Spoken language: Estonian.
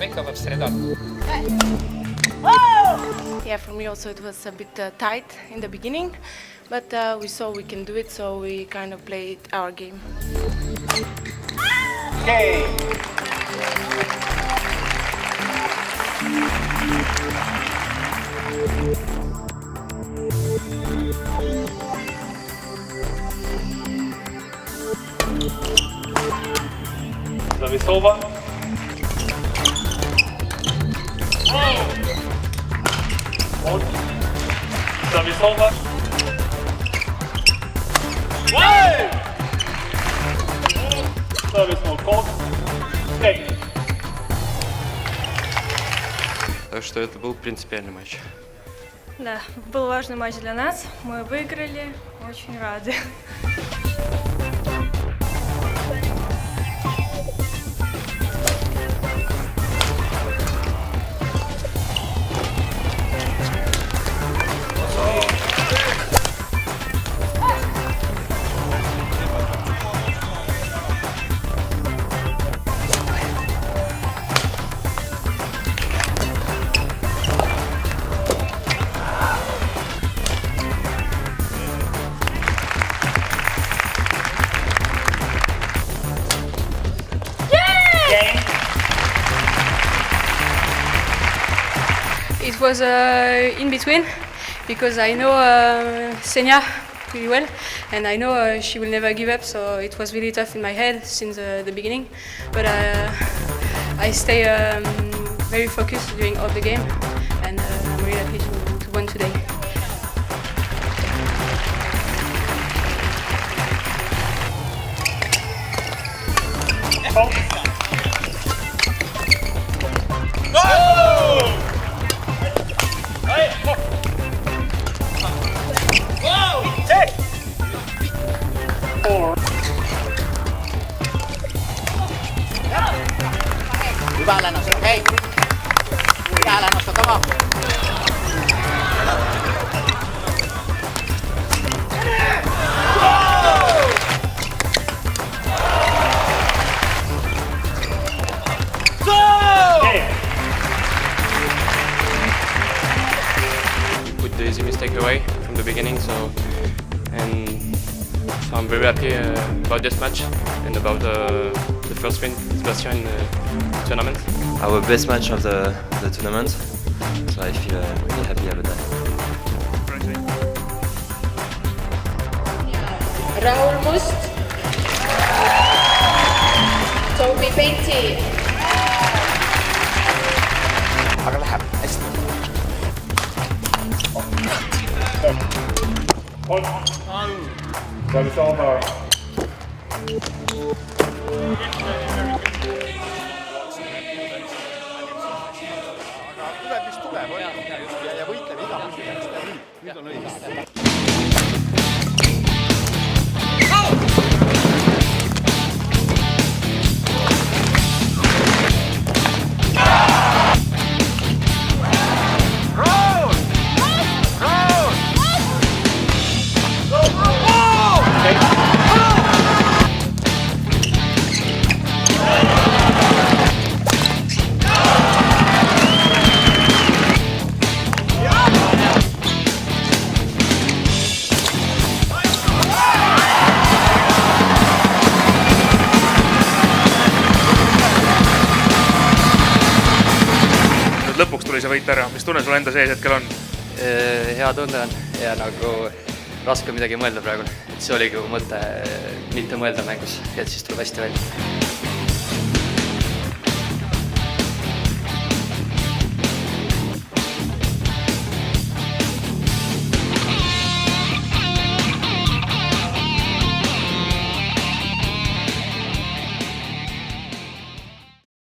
make up of Sredal. Yeah, for me also it was a bit tight in the beginning, but we saw we can do it, so we kind of played our game. Okay. Zawisłowa. Zawisłowa. Zawisłowa. Так что это был принципиальный матч. Да, был важный матч для нас. Мы выиграли, очень рады. It was in between because I know Senia pretty well and I know she will never give up, so it was really tough in my head since the beginning, but I stay very focused during all the game and I'm really happy to win today. Hyvä lennosta, hei! Hyvä lennosta, come on! Put the easy mistake away from the beginning, so I'm very happy about this match and about the first win this year in the tournament. Our best match of the tournament, so I feel really happy about that. Raul Must, Toby Peiti. Aga läheb hästi. Zawisłowa. Aga tuleb, mis tuleb, ja võitleme iga muidu. Nüüd on õige. Lõpuks tuli see võit ära, mis tunne sul enda sees hetkel on? Hea tunne on ja nagu raske midagi mõelda praegu, et see oligi mõte mitte mõelda mängus ja siis tuleb hästi välja.